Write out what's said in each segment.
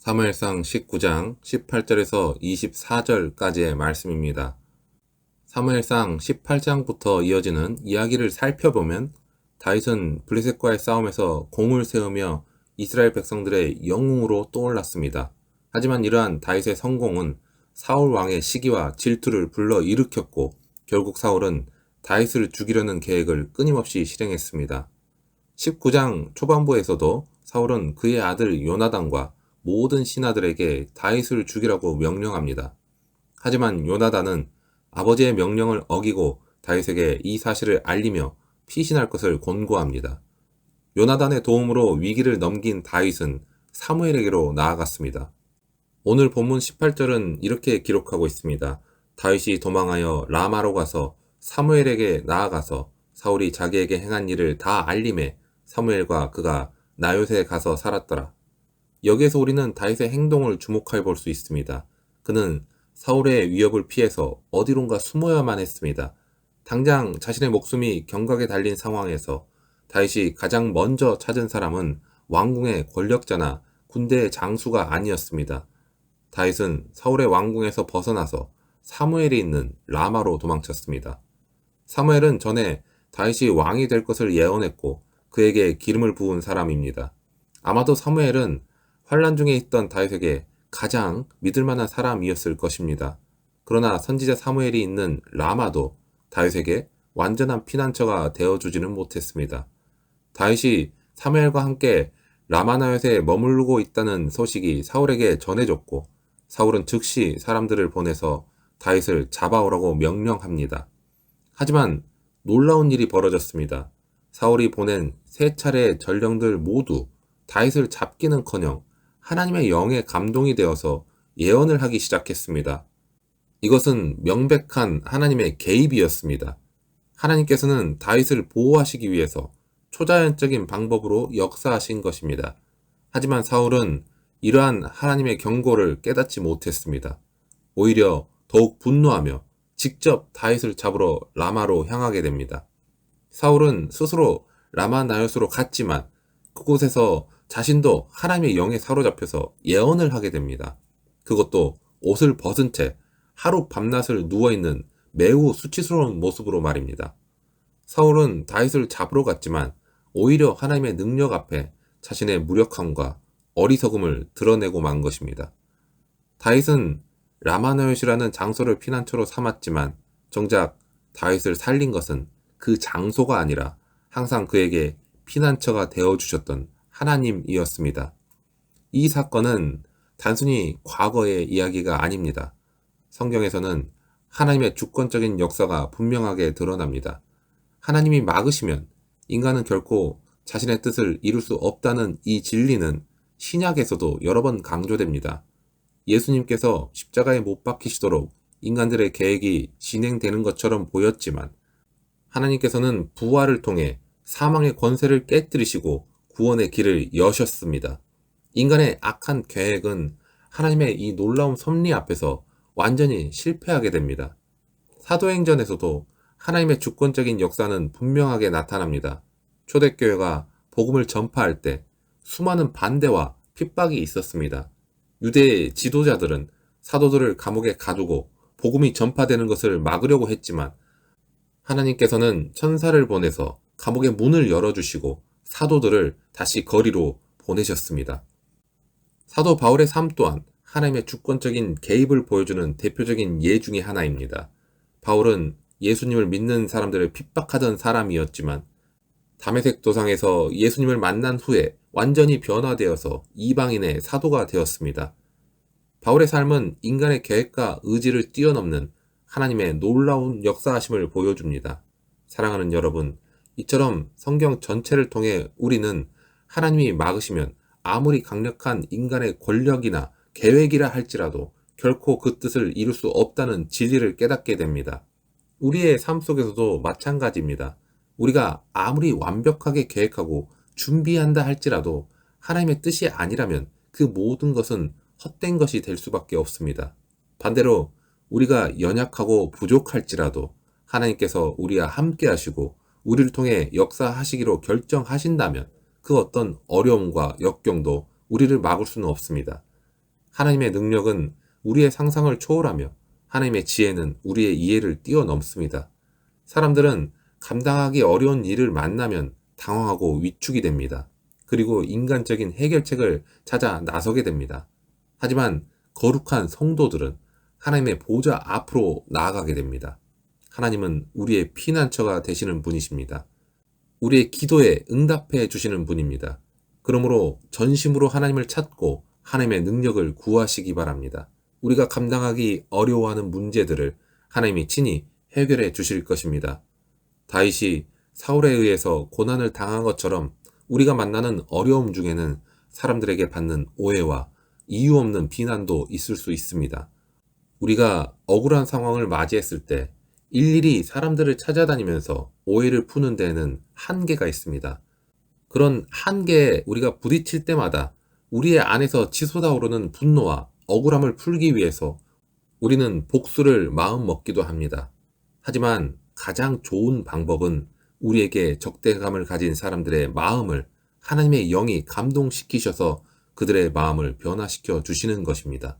사무엘상 19장 18절에서 24절까지의 말씀입니다. 사무엘상 18장부터 이어지는 이야기를 살펴보면 다윗은 블레셋과의 싸움에서 공을 세우며 이스라엘 백성들의 영웅으로 떠올랐습니다. 하지만 이러한 다윗의 성공은 사울 왕의 시기와 질투를 불러일으켰고 결국 사울은 다윗을 죽이려는 계획을 끊임없이 실행했습니다. 19장 초반부에서도 사울은 그의 아들 요나단과 모든 신하들에게 다윗을 죽이라고 명령합니다. 하지만 요나단은 아버지의 명령을 어기고 다윗에게 이 사실을 알리며 피신할 것을 권고합니다. 요나단의 도움으로 위기를 넘긴 다윗은 사무엘에게로 나아갔습니다. 오늘 본문 18절은 이렇게 기록하고 있습니다. 다윗이 도망하여 라마로 가서 사무엘에게 나아가서 사울이 자기에게 행한 일을 다 알림해 사무엘과 그가 나요새 가서 살았더라. 여기에서 우리는 다윗의 행동을 주목해 볼 수 있습니다. 그는 사울의 위협을 피해서 어디론가 숨어야만 했습니다. 당장 자신의 목숨이 경각에 달린 상황에서 다윗이 가장 먼저 찾은 사람은 왕궁의 권력자나 군대의 장수가 아니었습니다. 다윗은 사울의 왕궁에서 벗어나서 사무엘이 있는 라마로 도망쳤습니다. 사무엘은 전에 다윗이 왕이 될 것을 예언했고 그에게 기름을 부은 사람입니다. 아마도 사무엘은 환란 중에 있던 다윗에게 가장 믿을 만한 사람이었을 것입니다. 그러나 선지자 사무엘이 있는 라마도 다윗에게 완전한 피난처가 되어주지는 못했습니다. 다윗이 사무엘과 함께 라마나요에 머무르고 있다는 소식이 사울에게 전해졌고 사울은 즉시 사람들을 보내서 다윗을 잡아오라고 명령합니다. 하지만 놀라운 일이 벌어졌습니다. 사울이 보낸 3차례의 전령들 모두 다윗을 잡기는커녕 하나님의 영에 감동이 되어서 예언을 하기 시작했습니다. 이것은 명백한 하나님의 개입이었습니다. 하나님께서는 다윗을 보호하시기 위해서 초자연적인 방법으로 역사하신 것입니다. 하지만 사울은 이러한 하나님의 경고를 깨닫지 못했습니다. 오히려 더욱 분노하며 직접 다윗을 잡으러 라마로 향하게 됩니다. 사울은 스스로 라마나요스로 갔지만 그곳에서 자신도 하나님의 영에 사로잡혀서 예언을 하게 됩니다. 그것도 옷을 벗은 채 하루 밤낮을 누워있는 매우 수치스러운 모습으로 말입니다. 사울은 다윗을 잡으러 갔지만 오히려 하나님의 능력 앞에 자신의 무력함과 어리석음을 드러내고 만 것입니다. 다윗은 라마나요시라는 장소를 피난처로 삼았지만 정작 다윗을 살린 것은 그 장소가 아니라 항상 그에게 피난처가 되어주셨던 하나님이었습니다. 이 사건은 단순히 과거의 이야기가 아닙니다. 성경에서는 하나님의 주권적인 역사가 분명하게 드러납니다. 하나님이 막으시면 인간은 결코 자신의 뜻을 이룰 수 없다는 이 진리는 신약에서도 여러 번 강조됩니다. 예수님께서 십자가에 못 박히시도록 인간들의 계획이 진행되는 것처럼 보였지만 하나님께서는 부활을 통해 사망의 권세를 깨뜨리시고 구원의 길을 여셨습니다. 인간의 악한 계획은 하나님의 이 놀라운 섭리 앞에서 완전히 실패하게 됩니다. 사도행전에서도 하나님의 주권적인 역사는 분명하게 나타납니다. 초대교회가 복음을 전파할 때 수많은 반대와 핍박이 있었습니다. 유대의 지도자들은 사도들을 감옥에 가두고 복음이 전파되는 것을 막으려고 했지만 하나님께서는 천사를 보내서 감옥의 문을 열어주시고 사도들을 다시 거리로 보내셨습니다. 사도 바울의 삶 또한 하나님의 주권적인 개입을 보여주는 대표적인 예 중의 하나입니다. 바울은 예수님을 믿는 사람들을 핍박하던 사람이었지만 다메섹 도상에서 예수님을 만난 후에 완전히 변화되어서 이방인의 사도가 되었습니다. 바울의 삶은 인간의 계획과 의지를 뛰어넘는 하나님의 놀라운 역사하심을 보여줍니다. 사랑하는 여러분, 이처럼 성경 전체를 통해 우리는 하나님이 막으시면 아무리 강력한 인간의 권력이나 계획이라 할지라도 결코 그 뜻을 이룰 수 없다는 진리를 깨닫게 됩니다. 우리의 삶 속에서도 마찬가지입니다. 우리가 아무리 완벽하게 계획하고 준비한다 할지라도 하나님의 뜻이 아니라면 그 모든 것은 헛된 것이 될 수밖에 없습니다. 반대로 우리가 연약하고 부족할지라도 하나님께서 우리와 함께 하시고 우리를 통해 역사하시기로 결정하신다면 그 어떤 어려움과 역경도 우리를 막을 수는 없습니다. 하나님의 능력은 우리의 상상을 초월하며 하나님의 지혜는 우리의 이해를 뛰어넘습니다. 사람들은 감당하기 어려운 일을 만나면 당황하고 위축이 됩니다. 그리고 인간적인 해결책을 찾아 나서게 됩니다. 하지만 거룩한 성도들은 하나님의 보좌 앞으로 나아가게 됩니다. 하나님은 우리의 피난처가 되시는 분이십니다. 우리의 기도에 응답해 주시는 분입니다. 그러므로 전심으로 하나님을 찾고 하나님의 능력을 구하시기 바랍니다. 우리가 감당하기 어려워하는 문제들을 하나님이 친히 해결해 주실 것입니다. 다윗이 사울에 의해서 고난을 당한 것처럼 우리가 만나는 어려움 중에는 사람들에게 받는 오해와 이유 없는 비난도 있을 수 있습니다. 우리가 억울한 상황을 맞이했을 때 일일이 사람들을 찾아다니면서 오해를 푸는 데에는 한계가 있습니다. 그런 한계에 우리가 부딪힐 때마다 우리의 안에서 치솟아오르는 분노와 억울함을 풀기 위해서 우리는 복수를 마음 먹기도 합니다. 하지만 가장 좋은 방법은 우리에게 적대감을 가진 사람들의 마음을 하나님의 영이 감동시키셔서 그들의 마음을 변화시켜 주시는 것입니다.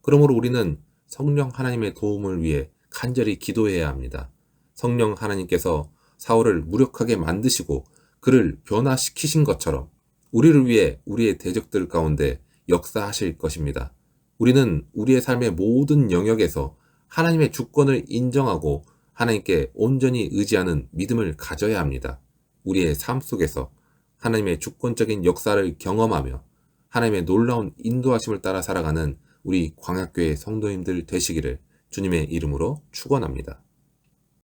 그러므로 우리는 성령 하나님의 도움을 위해 간절히 기도해야 합니다. 성령 하나님께서 사울을 무력하게 만드시고 그를 변화시키신 것처럼 우리를 위해 우리의 대적들 가운데 역사하실 것입니다. 우리는 우리의 삶의 모든 영역에서 하나님의 주권을 인정하고 하나님께 온전히 의지하는 믿음을 가져야 합니다. 우리의 삶 속에서 하나님의 주권적인 역사를 경험하며 하나님의 놀라운 인도하심을 따라 살아가는 우리 광약교회 성도님들 되시기를 주님의 이름으로 축원합니다.